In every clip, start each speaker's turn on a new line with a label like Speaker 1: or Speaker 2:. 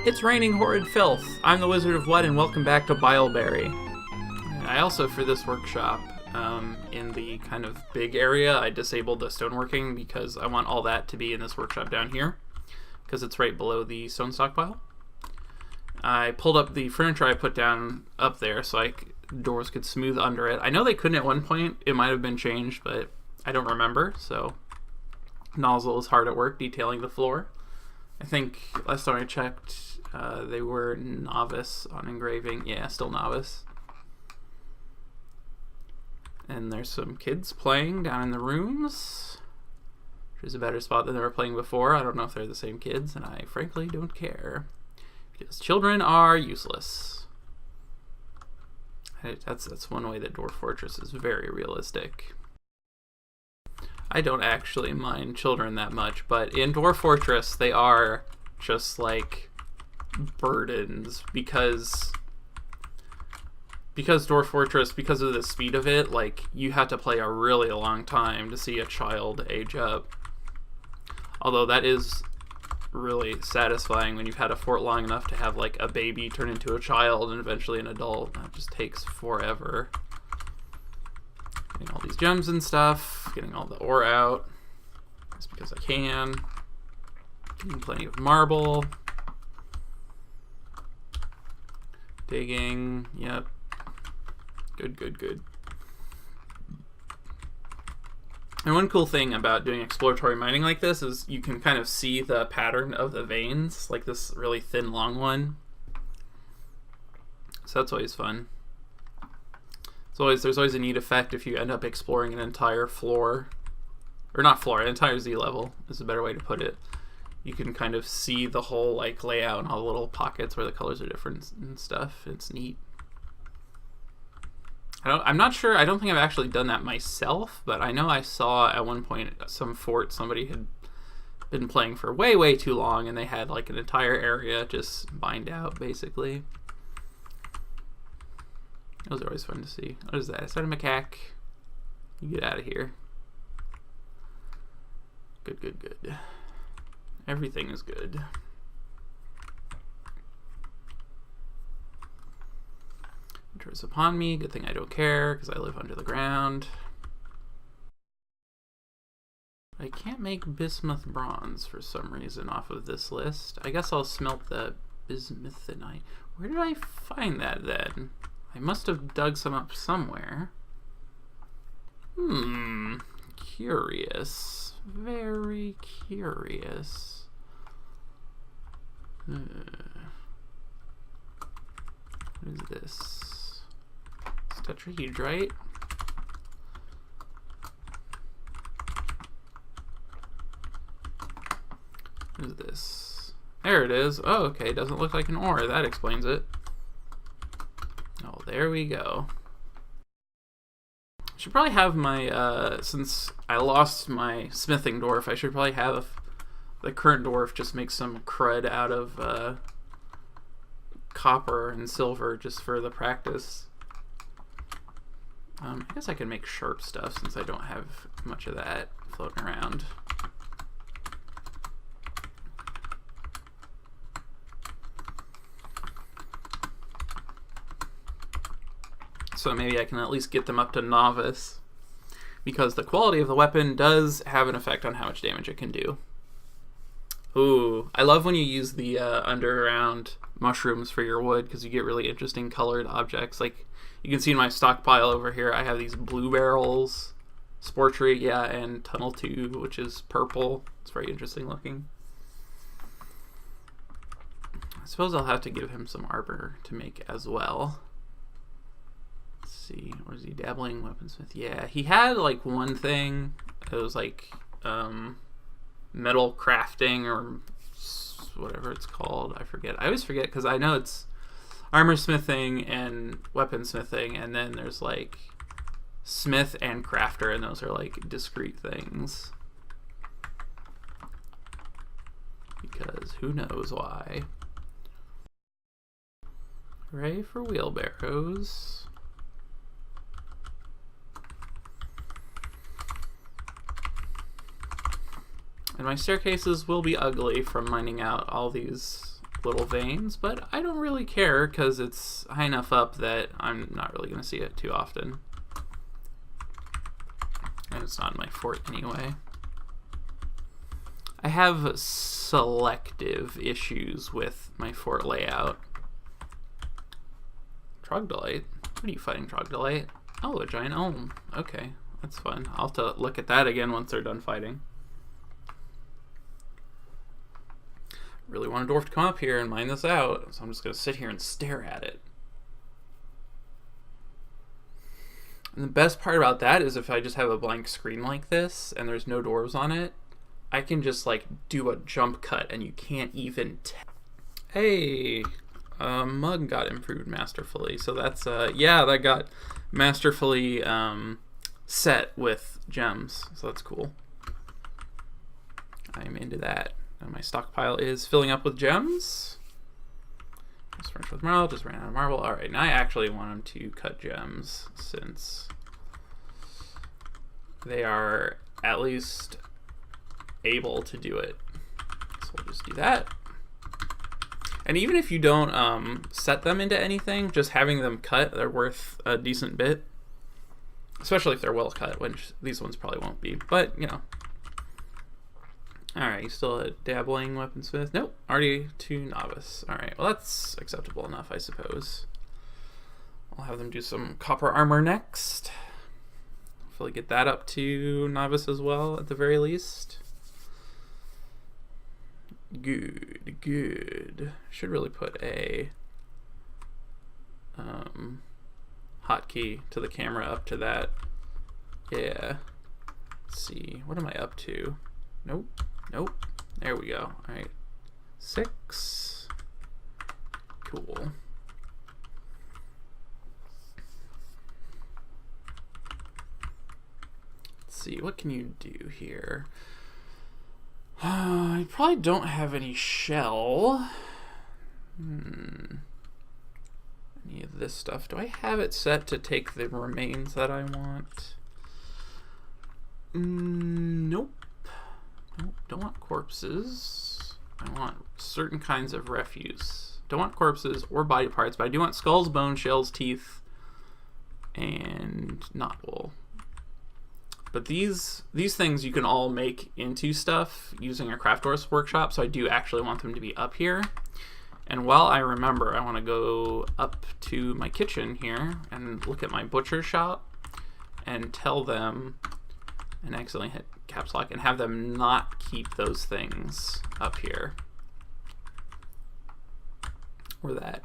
Speaker 1: It's raining horrid filth. I'm the Wizard of What, and welcome back to Bileberry. I also, for this workshop, in the kind of big area, I disabled the stoneworking because I want all that to be in this workshop down here, because it's right below the stone stockpile. I pulled up the furniture I put down up there so doors could smooth under it. I know they couldn't at one point. It might have been changed, but I don't remember, so Nozzle is hard at work detailing the floor. I think last time I checked, they were novice on engraving. Yeah, still novice. And there's some kids playing down in the rooms, which is a better spot than they were playing before. I don't know if they're the same kids, and I frankly don't care, because children are useless. That's one way that Dwarf Fortress is very realistic. I don't actually mind children that much, but in Dwarf Fortress, they are just like burdens because Dwarf Fortress, because of the speed of it, like, you have to play a really long time to see a child age up. Although that is really satisfying when you've had a fort long enough to have like a baby turn into a child and eventually an adult. That just takes forever. Getting all these gems and stuff, getting all the ore out, just because I can. Getting plenty of marble. Digging, yep. Good. And one cool thing about doing exploratory mining like this is you can kind of see the pattern of the veins, like this really thin, long one. So that's always fun. There's always a neat effect if you end up exploring an entire floor, or not floor, an entire Z level is a better way to put it. You can kind of see the whole like layout and all the little pockets where the colors are different and stuff. It's neat. I'm not sure. I don't think I've actually done that myself, but I know I saw at one point some fort somebody had been playing for way too long, and they had like an entire area just mined out, basically. Those are always fun to see. What is that? Is that a macaque? You get out of here. Good. Everything is good. Enters upon me. Good thing I don't care, because I live under the ground. I can't make bismuth bronze for some reason off of this list. I guess I'll smelt the bismuthinite. Where did I find that then? I must have dug some up somewhere. Curious. Very curious. What is this? It's tetrahedrite. What is this? There it is. Oh, okay. Doesn't look like an ore. That explains it. Oh, there we go. I should probably have my, since I lost my smithing dwarf, I should probably have the current dwarf just make some crud out of copper and silver just for the practice. I guess I can make sharp stuff since I don't have much of that floating around. So maybe I can at least get them up to novice, because the quality of the weapon does have an effect on how much damage it can do. Ooh, I love when you use the underground mushrooms for your wood, because you get really interesting colored objects. Like, you can see in my stockpile over here, I have these blue barrels, spore tree, yeah, and tunnel 2, which is purple. It's very interesting looking. I suppose I'll have to give him some armor to make as well. See, or is he dabbling weaponsmith? Yeah, he had like one thing. It was like metal crafting or whatever it's called. I forget. I always forget because I know it's armor smithing and weaponsmithing, and then there's like smith and crafter, and those are like discrete things. Because who knows why. Hooray for wheelbarrows. And my staircases will be ugly from mining out all these little veins, but I don't really care because it's high enough up that I'm not really going to see it too often. And it's not in my fort anyway. I have selective issues with my fort layout. Trogdolite? What are you fighting, Trogdolite? Oh, a giant elm. Okay, that's fun. I'll have to look at that again once they're done fighting. Really want a dwarf to come up here and mine this out, so I'm just going to sit here and stare at it. And the best part about that is if I just have a blank screen like this and there's no dwarves on it, I can just like do a jump cut and you can't even tell. Hey, mug got improved masterfully, so that's yeah, that got masterfully set with gems, so that's cool. I'm into that. And my stockpile is filling up with gems. Just furnished with marble, just ran out of marble. Alright, now I actually want them to cut gems since they are at least able to do it. So we'll just do that. And even if you don't set them into anything, just having them cut, they're worth a decent bit. Especially if they're well cut, which these ones probably won't be. But, you know. Alright, you still a dabbling weaponsmith? Nope, already to novice. Alright, well that's acceptable enough, I suppose. I'll have them do some copper armor next. Hopefully get that up to novice as well, at the very least. Good, good. Should really put a hotkey to the camera up to that. Yeah. Let's see, what am I up to? Nope. Nope. There we go. All right. 6. Cool. Let's see. What can you do here? I probably don't have any shell. Any of this stuff. Do I have it set to take the remains that I want? Nope. Nope, don't want corpses. I want certain kinds of refuse. Don't want corpses or body parts, but I do want skulls, bones, shells, teeth, and knot wool. But these things you can all make into stuff using a Craftors workshop, so I do actually want them to be up here. And while I remember, I want to go up to my kitchen here and look at my butcher shop and tell them, and accidentally hit caps lock, and have them not keep those things up here. Or that.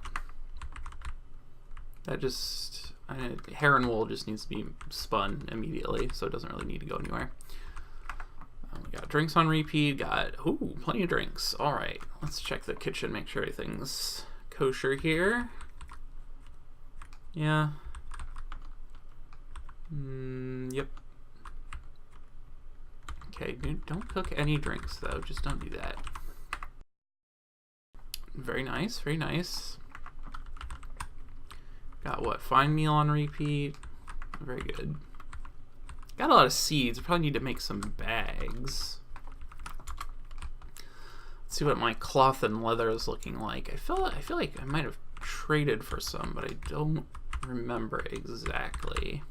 Speaker 1: That just, hair and wool just needs to be spun immediately, so it doesn't really need to go anywhere. We got drinks on repeat, got, ooh, plenty of drinks. Alright, let's check the kitchen, make sure everything's kosher here. Yeah. Yep. Okay, don't cook any drinks though, just don't do that. Very nice, very nice. Got what, fine meal on repeat. Very good. Got a lot of seeds, I probably need to make some bags. Let's see what my cloth and leather is looking like. I feel like I might have traded for some, but I don't remember exactly.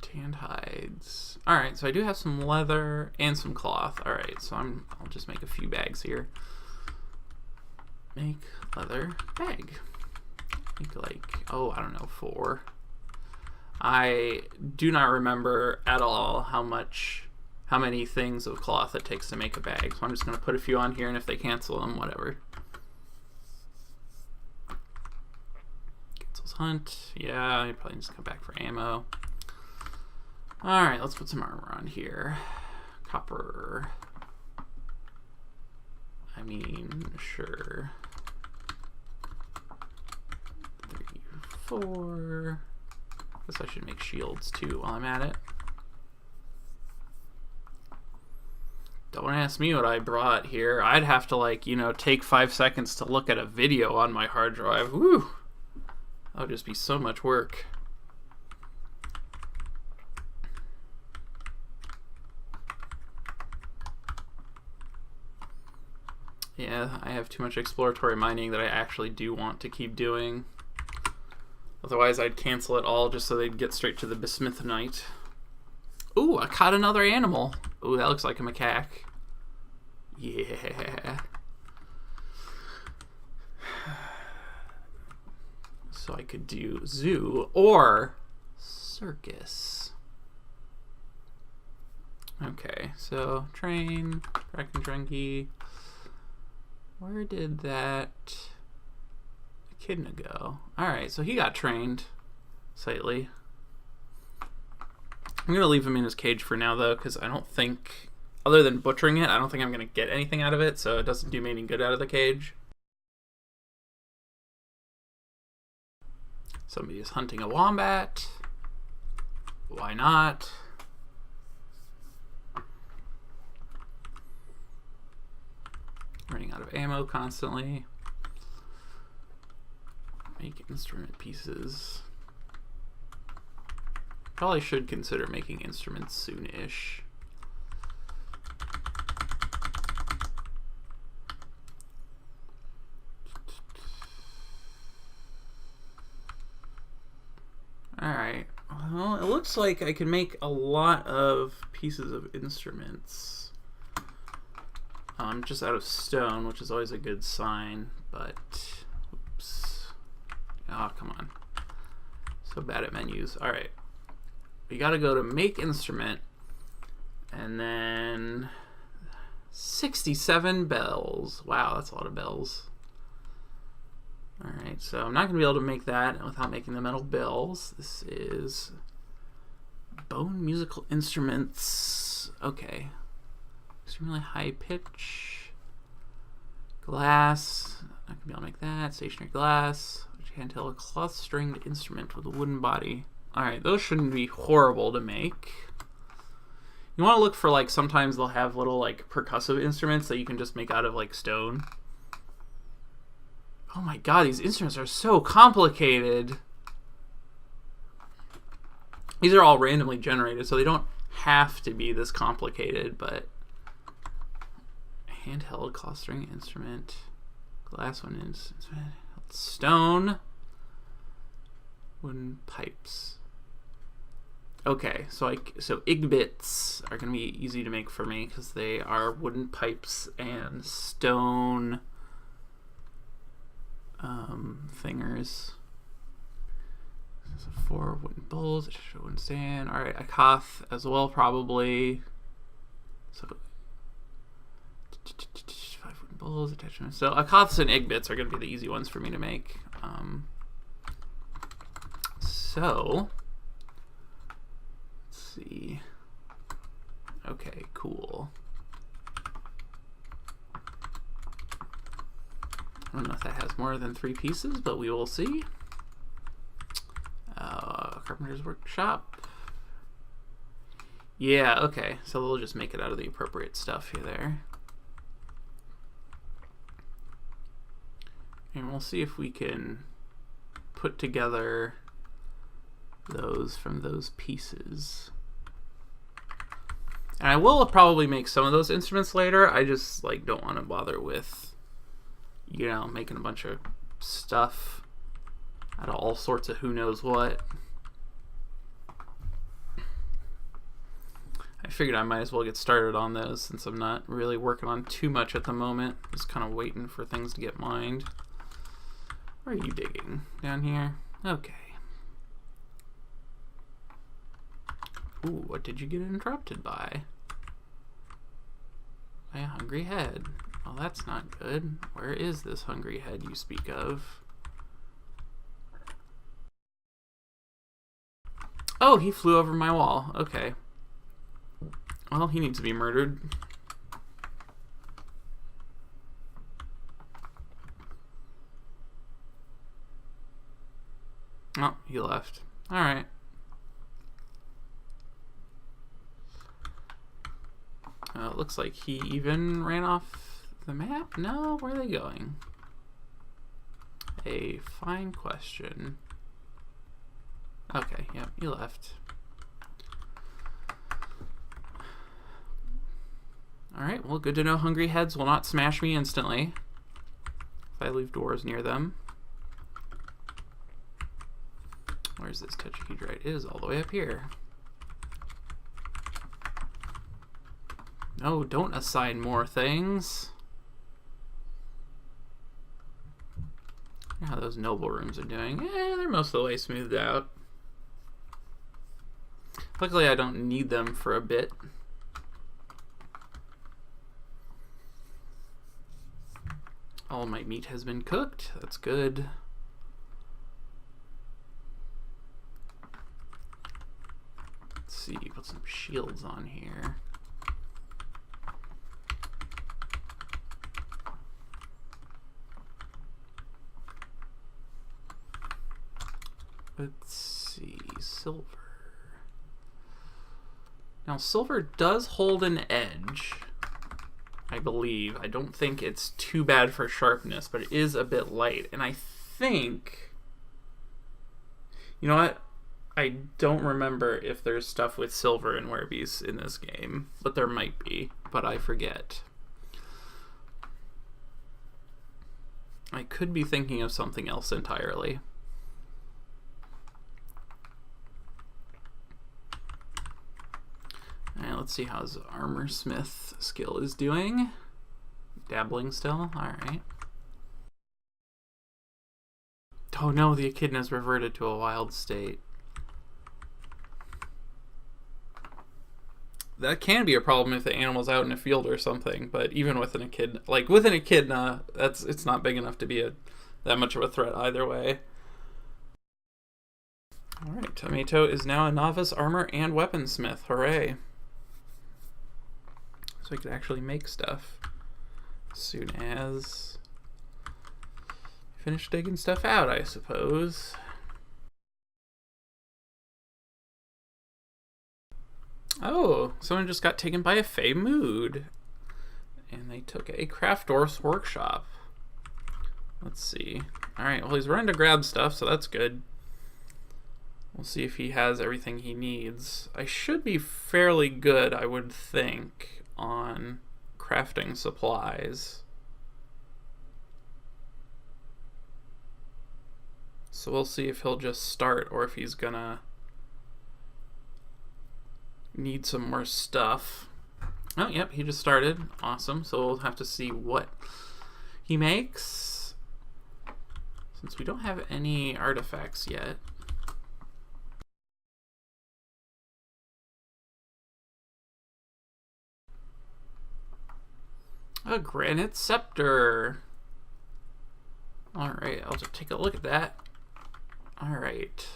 Speaker 1: Tanned hides. Alright, so I do have some leather and some cloth. Alright, so I'll just make a few bags here. Make leather bag. Make like, oh, I don't know, 4. I do not remember at all how many things of cloth it takes to make a bag. So I'm just gonna put a few on here, and if they cancel them, whatever. Cancels hunt. Yeah, I probably just come back for ammo. Alright, let's put some armor on here. Copper. I mean, sure. 3, 4. Guess I should make shields too while I'm at it. Don't ask me what I brought here. I'd have to, like, you know, take 5 seconds to look at a video on my hard drive. Woo! That would just be so much work. Yeah, I have too much exploratory mining that I actually do want to keep doing. Otherwise, I'd cancel it all just so they'd get straight to the bismuth night. Ooh, I caught another animal. Ooh, that looks like a macaque. Yeah. So I could do zoo or circus. Okay, so train, Drunky. Where did that echidna go? Alright, so he got trained slightly. I'm going to leave him in his cage for now, though, because I don't think, other than butchering it, I don't think I'm going to get anything out of it, so it doesn't do me any good out of the cage. Somebody is hunting a wombat. Why not? Running out of ammo constantly. Make instrument pieces. Probably should consider making instruments soon-ish. Alright, well, it looks like I can make a lot of pieces of instruments. I'm just out of stone, which is always a good sign, but, oops. Oh, come on. So bad at menus. Alright. We gotta go to make instrument, and then 67 bells. Wow, that's a lot of bells. Alright, so I'm not going to be able to make that without making the metal bells. This is bone musical instruments. Okay. Extremely high pitch. Glass. Not going to be able to make that. Stationary glass. Which can tell a cloth stringed instrument with a wooden body. Alright, those shouldn't be horrible to make. You want to look for, like, sometimes they'll have little, like, percussive instruments that you can just make out of, like, stone. Oh my god, these instruments are so complicated. These are all randomly generated, so they don't have to be this complicated, but handheld cloth string instrument. Glass one is stone. Wooden pipes. Okay, so igbits are going to be easy to make for me because they are wooden pipes and stone thingers. So 4 wooden bowls, a wooden stand. Alright, a koth as well, probably. So 5 wooden bowls, attachments. So a koths and igbits are going to be the easy ones for me to make. So let's see. Okay, cool. I don't know if that has more than 3 pieces, but we will see. Carpenter's workshop. Yeah, okay. So we'll just make it out of the appropriate stuff here there. And we'll see if we can put together those from those pieces. And I will probably make some of those instruments later. I just like don't want to bother with, you know, making a bunch of stuff out of all sorts of who knows what. I figured I might as well get started on those since I'm not really working on too much at the moment. Just kind of waiting for things to get mined. Where are you digging? Down here? Okay. Ooh, what did you get interrupted by? By a hungry head. Well, that's not good. Where is this hungry head you speak of? Oh, he flew over my wall. Okay. Well, he needs to be murdered. Oh, he left. Alright. It looks like he even ran off the map? No? Where are they going? A fine question. Okay, yep, he left. Alright, well, good to know hungry heads will not smash me instantly if I leave doors near them. Where's this tetrahedrite? It is all the way up here. No, don't assign more things. How those noble rooms are doing. They're most of the way smoothed out. Luckily, I don't need them for a bit. All my meat has been cooked. That's good. Let's see, put some shields on here. Let's see, silver. Now, silver does hold an edge, I believe. I don't think it's too bad for sharpness, but it is a bit light. And I think... You know what? I don't remember if there's stuff with silver and Werbies in this game, but there might be, but I forget. I could be thinking of something else entirely. And let's see how his armor smith skill is doing. Dabbling still? Alright. Oh no, the echidna's reverted to a wild state. That can be a problem if the animal's out in a field or something, but even with an echidna, like with an echidna, it's not big enough to be that much of a threat either way. Alright, Tomato is now a novice armor and weaponsmith. Hooray. So I could actually make stuff as soon as I finish digging stuff out, I suppose. Oh, someone just got taken by a Fey mood. And they took a craft dwarf's workshop. Let's see. Alright, well, he's running to grab stuff, so that's good. We'll see if he has everything he needs. I should be fairly good, I would think, on crafting supplies. So we'll see if he'll just start or if he's gonna need some more stuff. Oh, yep, he just started. Awesome. So we'll have to see what he makes. Since we don't have any artifacts yet. A granite scepter. Alright, I'll just take a look at that. Alright.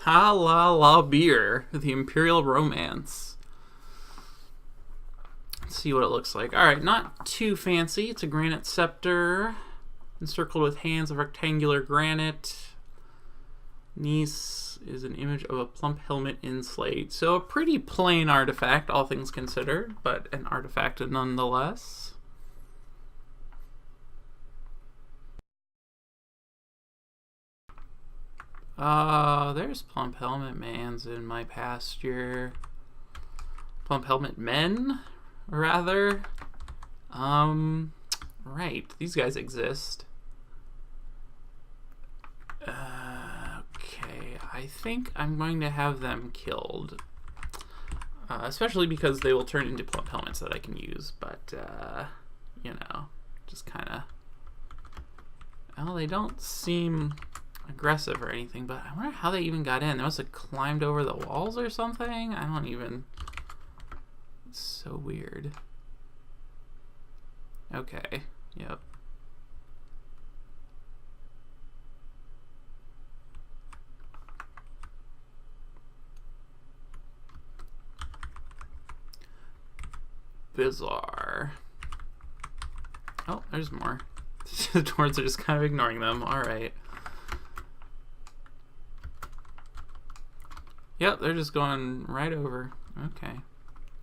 Speaker 1: Thala beer, the Imperial Romance. Let's see what it looks like. Alright, not too fancy. It's a granite scepter encircled with hands of rectangular granite. Nice is an image of a plump helmet in slate. So a pretty plain artifact, all things considered, but an artifact nonetheless. There's Plump Helmet Mans in my pasture. Plump Helmet Men, rather. Right, these guys exist. Okay, I think I'm going to have them killed. Especially because they will turn into plump helmets that I can use, but, you know, just kind of... Well, they don't seem aggressive or anything, but I wonder how they even got in. They must have climbed over the walls or something? I don't even... It's so weird. Okay, yep. Bizarre. Oh, there's more. The dwarves are just kind of ignoring them. Alright. Yep, they're just going right over. Okay.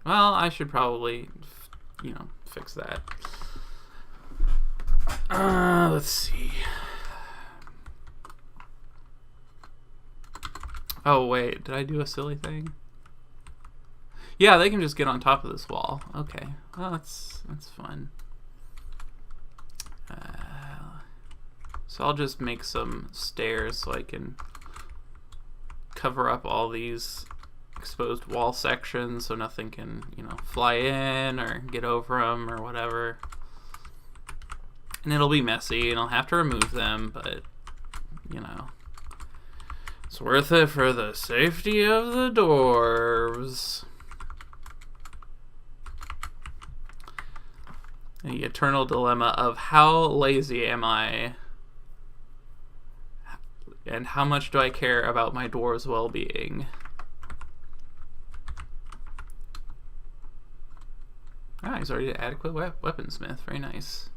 Speaker 1: Well, I should probably, you know, fix that. Let's see. Oh, wait. Did I do a silly thing? Yeah, they can just get on top of this wall. Okay. Well, that's fun. So I'll just make some stairs so I can cover up all these exposed wall sections so nothing can, you know, fly in or get over them or whatever. And it'll be messy and I'll have to remove them, but, you know, it's worth it for the safety of the dwarves. The eternal dilemma of how lazy am I and how much do I care about my dwarves' well-being. Ah, he's already an adequate weaponsmith. Very nice.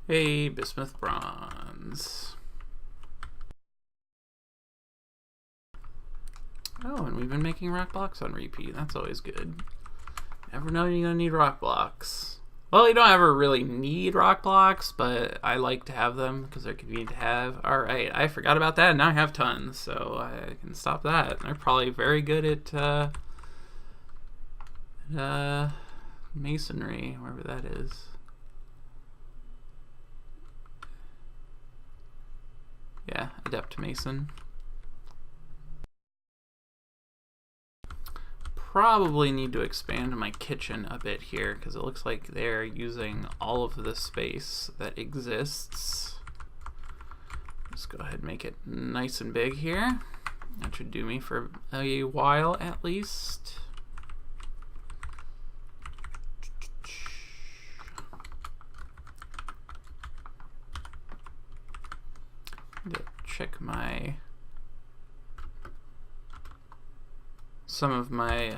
Speaker 1: Hey, bismuth bronze. Oh, and we've been making rock blocks on repeat. That's always good. Never know you're gonna need rock blocks. Well, you don't ever really need rock blocks, but I like to have them because they're convenient to have. Alright, I forgot about that, and now I have tons, so I can stop that. They're probably very good at masonry, wherever that is. Yeah, adept mason. Probably need to expand my kitchen a bit here because it looks like they're using all of the space that exists. Just go ahead and make it nice and big here. That should do me for a while at least. Check some of my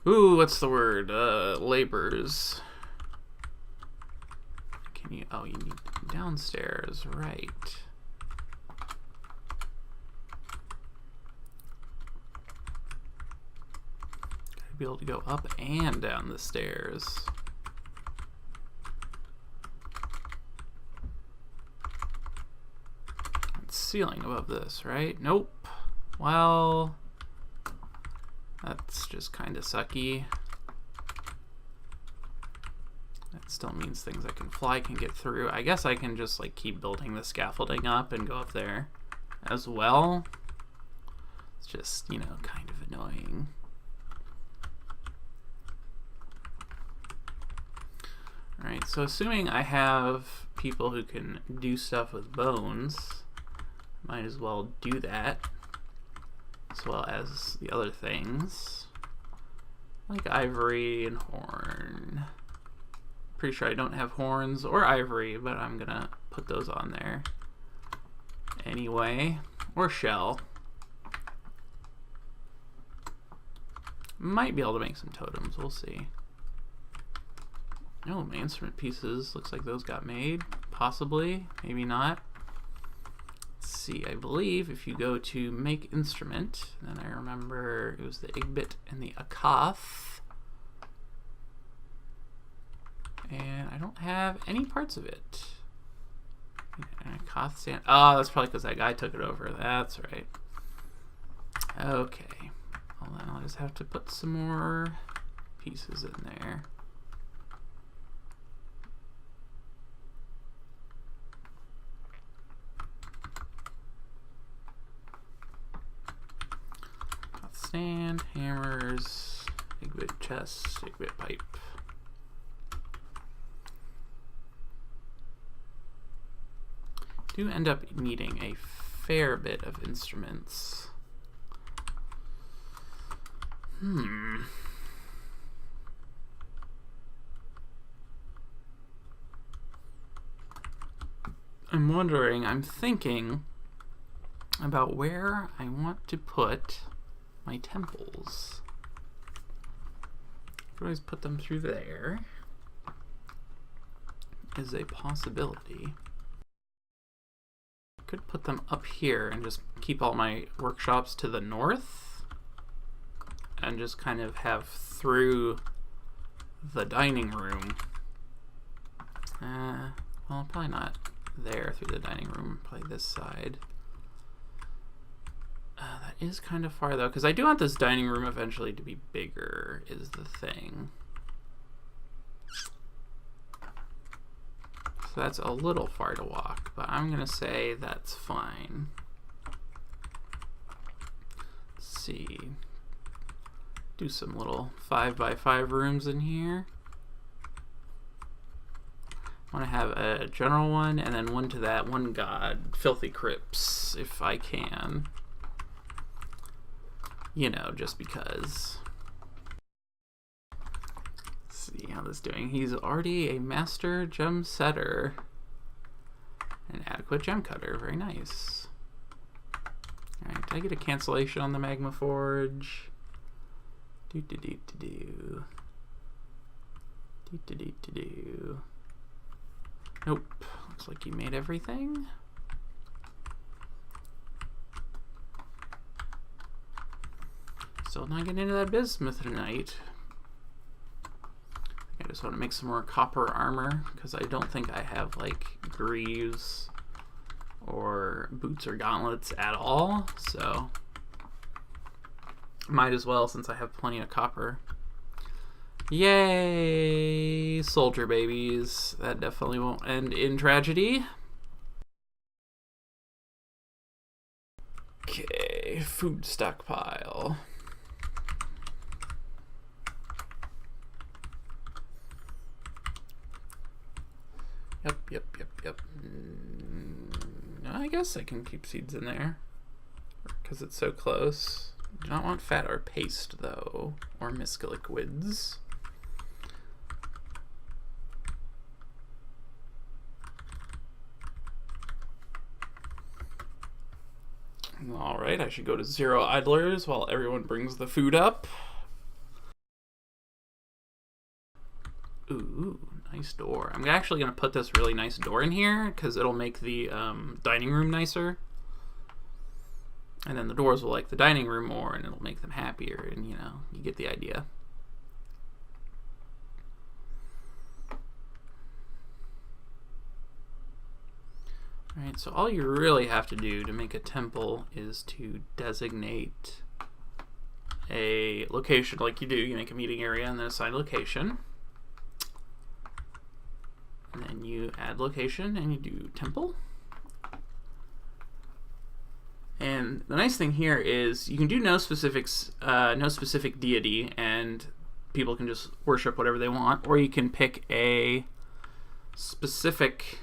Speaker 1: what's the word? Labors. Can you? Oh, you need downstairs, right? Gotta be able to go up and down the stairs. Ceiling above this, right? Nope. Well, that's just kind of sucky. That still means things that can fly can get through. I guess I can just like keep building the scaffolding up and go up there as well. It's just, you know, kind of annoying. Alright, so assuming I have people who can do stuff with bones, might as well do that, as well as the other things, like ivory and horn. Pretty sure I don't have horns or ivory, but I'm gonna put those on there anyway, or shell. Might be able to make some totems, we'll see. Oh, my instrument pieces, looks like those got made, possibly, maybe not. See, I believe if you go to make instrument, then I remember it was the Igbit and the Akath, and I don't have any parts of it. Akath sand. Oh, that's probably because that guy took it over. That's right. Okay. Well, then I'll just have to put some more pieces in there. Sand, hammers, Igbit chest, Igbit pipe. Do end up needing a fair bit of instruments. I'm wondering, I'm thinking about where I want to put my temples. I could always put them through there. Is a possibility. Could put them up here and just keep all my workshops to the north and just kind of have through the dining room. Well, probably not there through the dining room, probably this side. That is kind of far though, because I do want this dining room eventually to be bigger, is the thing. So that's a little far to walk, but I'm gonna say that's fine. Let's see. Do some little 5x5 rooms in here. I want to have a general one and then one to that one god, Filthy Crypts, if I can. You know, just because. Let's see how this is doing. He's already a master gem setter. An adequate gem cutter. Very nice. Alright, did I get a cancellation on the Magma Forge? Do. Nope. Looks like you made everything. Still not getting into that bismuth tonight. I just want to make some more copper armor because I don't think I have like greaves or boots or gauntlets at all. So might as well since I have plenty of copper. Yay! Soldier babies. That definitely won't end in tragedy. Okay, food stockpile. Yep. I guess I can keep seeds in there because it's so close. Do not want fat or paste though, or misc liquids. Alright, I should go to 0 idlers while everyone brings the food up. Ooh, nice door. I'm actually going to put this really nice door in here because it'll make the dining room nicer. And then the doors will like the dining room more and it'll make them happier, and you know, you get the idea. Alright, so all you really have to do to make a temple is to designate a location like you do. You make a meeting area and then assign a location. And then you add location and you do temple. And the nice thing here is you can do no specific deity and people can just worship whatever they want, or you can pick a specific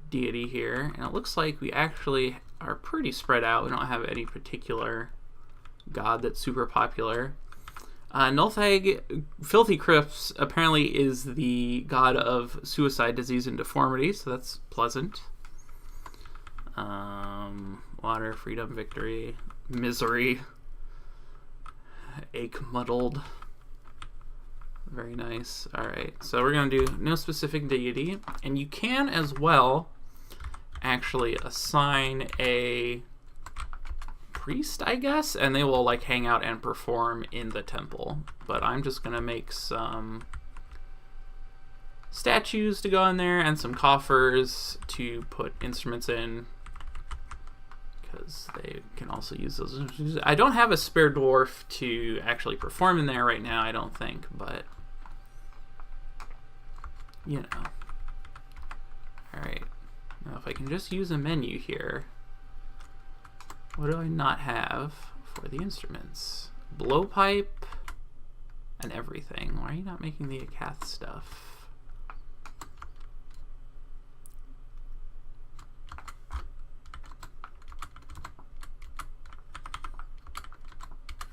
Speaker 1: deity here, and it looks like we actually are pretty spread out. We don't have any particular god that's super popular. Nulthag Filthy Crypts apparently is the god of suicide, disease, and deformity, so that's pleasant. Water, freedom, victory, misery, ache muddled. Very nice. Alright, so we're going to do no specific deity, and you can as well actually assign a priest, I guess, and they will like hang out and perform in the temple. But I'm just going to make some statues to go in there and some coffers to put instruments in, because they can also use those. I don't have a spare dwarf to actually perform in there right now, I don't think, but you know. Alright, now if I can just use a menu here, what do I not have for the instruments? Blowpipe and everything. Why are you not making the Akath stuff?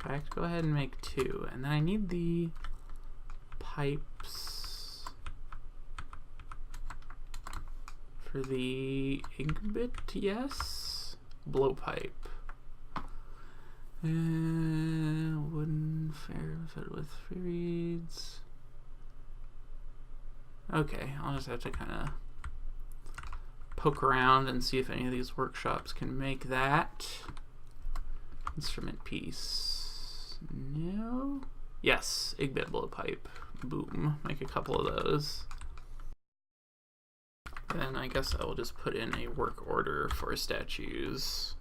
Speaker 1: In fact, go ahead and make 2. And then I need the pipes for the Igbit, yes? Blowpipe. Wooden fair fed with reeds. Okay, I'll just have to kind of poke around and see if any of these workshops can make that. Instrument piece. No? Yes, Igbit blowpipe. Boom. Make a couple of those. Then I guess I will just put in a work order for statues.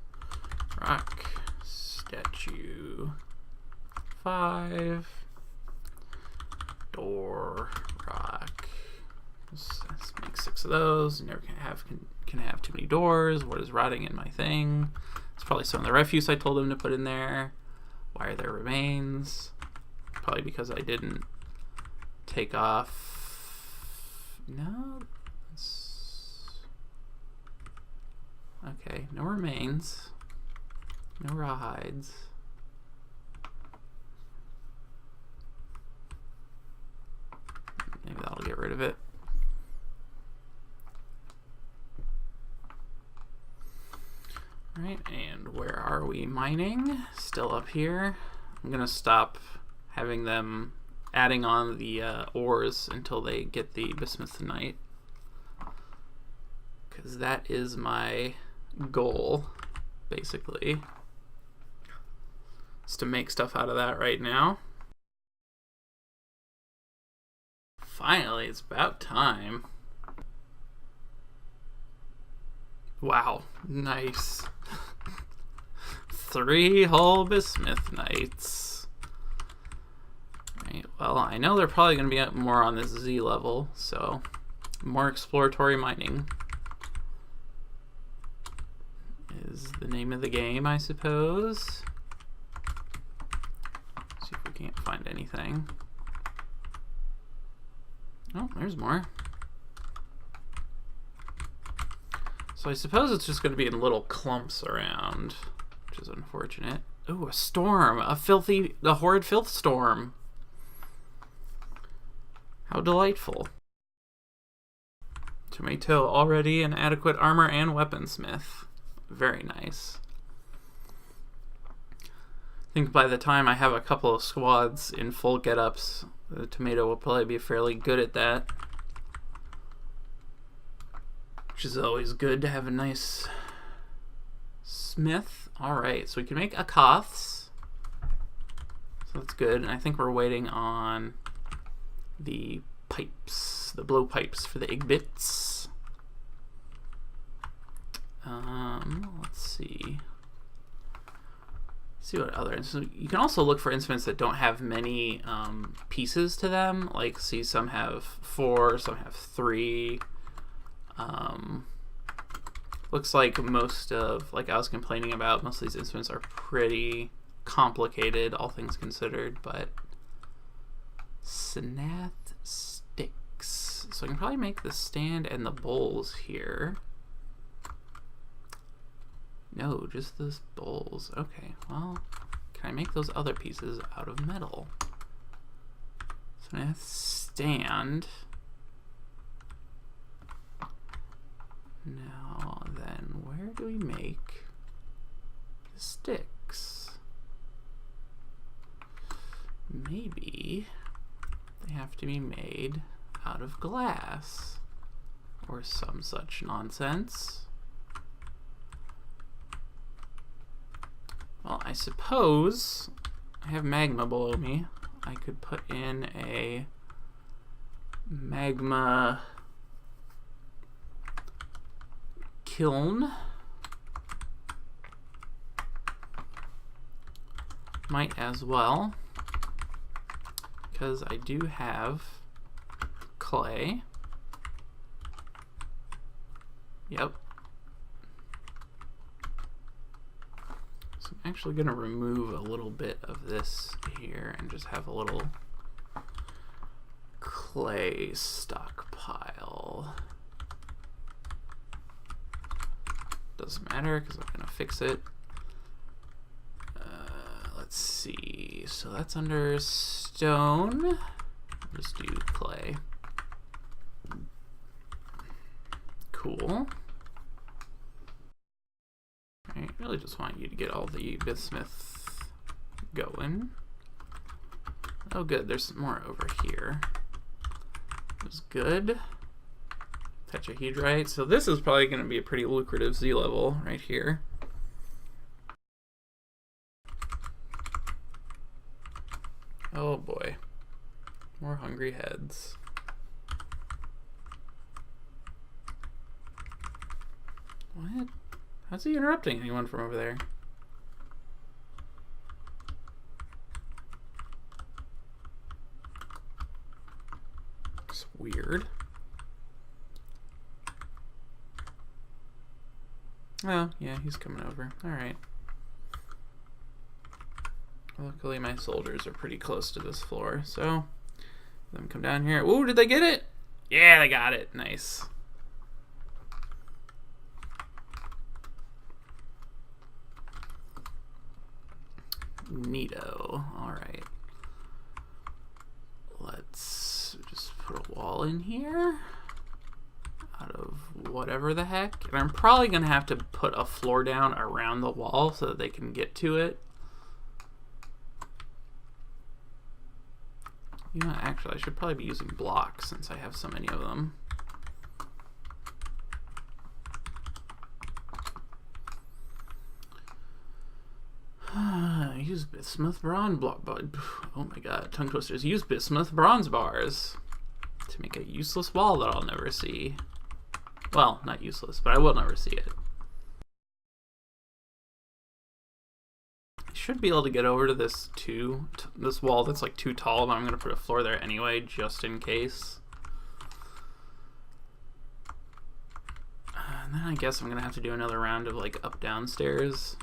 Speaker 1: Rock statue 5. Door rock. Let's make 6 of those. Never can have too many doors. What is rotting in my thing? It's probably some of the refuse I told him to put in there. Why are there remains? Probably because I didn't take off. No. Okay, no remains. No rawhides. Maybe that'll get rid of it. Alright, and where are we mining? Still up here. I'm gonna stop having them adding on the ores until they get the bismuthinite, because that is my goal, basically, is to make stuff out of that right now. Finally, it's about time. Wow, nice. 3 whole bismuthinites. Right, well, I know they're probably going to be more on this Z level, so more exploratory mining is the name of the game, I suppose. See if we can't find anything. Oh, there's more. So I suppose it's just going to be in little clumps around, which is unfortunate. Ooh, a storm! A horrid filth storm! How delightful. Tomato, already an adequate armor and weaponsmith. Very nice. I think by the time I have a couple of squads in full get-ups, the tomato will probably be fairly good at that. Which is always good to have a nice smith. Alright, so we can make akoths. So that's good. And I think we're waiting on the pipes, the blowpipes for the egg bits. Let's see. See what other. So you can also look for instruments that don't have many pieces to them. Like, see, some have 4, some have 3. Looks like most of, like I was complaining about, most of these instruments are pretty complicated, all things considered, but Sanath sticks. So I can probably make the stand and the bowls here. No, just those bowls. Okay, well, can I make those other pieces out of metal? Sanath stand. Now then, where do we make the sticks? Maybe they have to be made out of glass or some such nonsense. Well, I suppose I have magma below me. I could put in a magma kiln. Might as well, because I do have clay. Yep. So I'm actually going to remove a little bit of this here and just have a little clay stockpile. Doesn't matter because I'm going to fix it. Let's see. So that's under stone. I'll just do clay. Cool. I really just want you to get all the bismuth going. Oh good, there's some more over here. That's good. Tetrahedrite. So this is probably going to be a pretty lucrative Z level right here. Oh boy. More hungry heads. What? How's he interrupting anyone from over there? Weird. Oh, yeah, he's coming over. Alright. Luckily, my soldiers are pretty close to this floor, so let them come down here. Ooh, did they get it? Yeah, they got it. Nice. Neato. Alright. Let's just put a wall in here out of whatever the heck. And I'm probably going to have to put a floor down around the wall so that they can get to it. You know, actually, I should probably be using blocks since I have so many of them. Use bismuth bronze block. Oh my god, tongue twisters. Use bismuth bronze bars to make a useless wall that I'll never see. Well, not useless, but I will never see it. I should be able to get over to this this wall that's like too tall, but I'm gonna put a floor there anyway, just in case. And then I guess I'm gonna have to do another round of like up downstairs.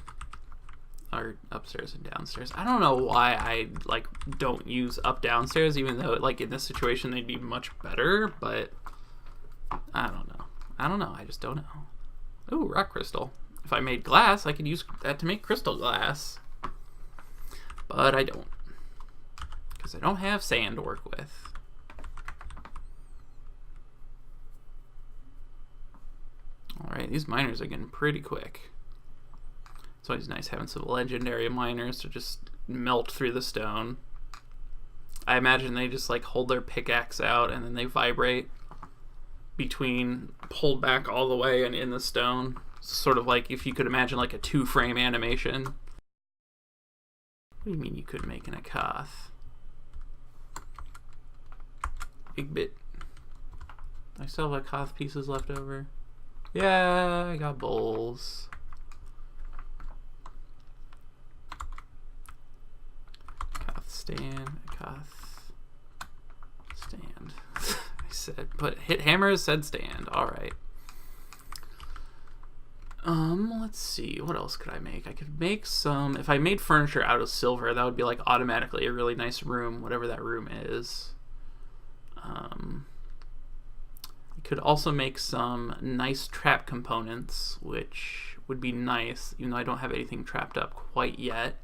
Speaker 1: Or upstairs and downstairs. I don't know why I like don't use up downstairs, even though like in this situation they'd be much better, but I don't know. I just don't know. Ooh, rock crystal. If I made glass, I could use that to make crystal glass. But I don't. Because I don't have sand to work with. Alright, these miners are getting pretty quick. It's always nice having some legendary miners to just melt through the stone. I imagine they just like hold their pickaxe out and then they vibrate between pulled back all the way and in the stone. Sort of like if you could imagine like a 2-frame animation. What do you mean you couldn't make an Akath? Big bit. I still have Akath pieces left over. Yeah, I got bowls. Stand, Akath, stand. I said, but hit hammers, said stand. Alright. Let's see. What else could I make? I could make some... If I made furniture out of silver, that would be like automatically a really nice room, whatever that room is. I could also make some nice trap components, which would be nice, even though I don't have anything trapped up quite yet.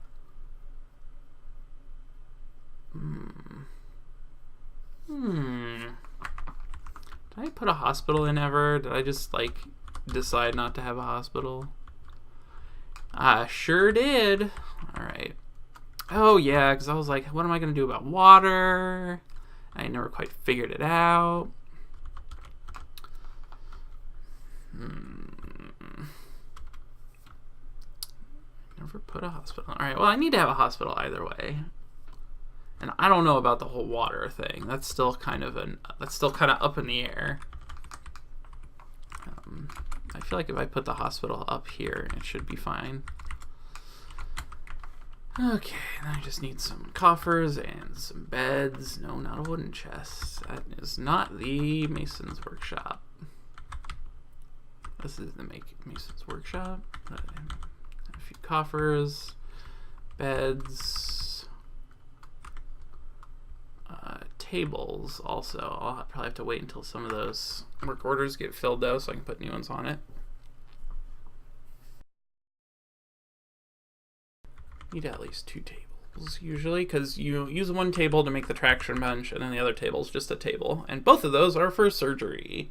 Speaker 1: Did I put a hospital in ever? Did I just like decide not to have a hospital? I sure did. Alright. Oh yeah, because I was like, what am I going to do about water? I never quite figured it out. Never put a hospital. Alright, well I need to have a hospital either way. And I don't know about the whole water thing. That's still kind of up in the air. I feel like if I put the hospital up here, it should be fine. Okay, then I just need some coffers and some beds. No, not a wooden chest. That is not the Mason's Workshop. This is the Mason's Workshop. A few coffers, beds. Tables also. I'll probably have to wait until some of those work orders get filled though, so I can put new ones on it. Need at least 2 tables usually, because you use one table to make the traction bench and then the other table is just a table, and both of those are for surgery.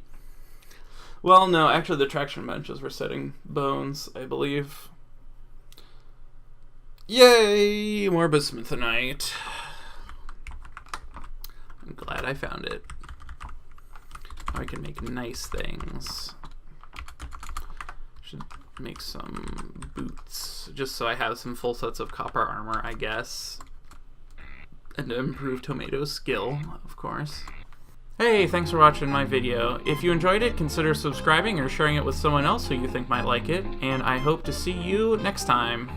Speaker 1: Well, no, actually the traction benches were setting bones, I believe. Yay! More bismuthinite. I'm glad I found it. I can make nice things. Should make some boots, just so I have some full sets of copper armor, I guess. And to improve Tomato's skill, of course. Hey, thanks for watching my video. If you enjoyed it, consider subscribing or sharing it with someone else who you think might like it, and I hope to see you next time.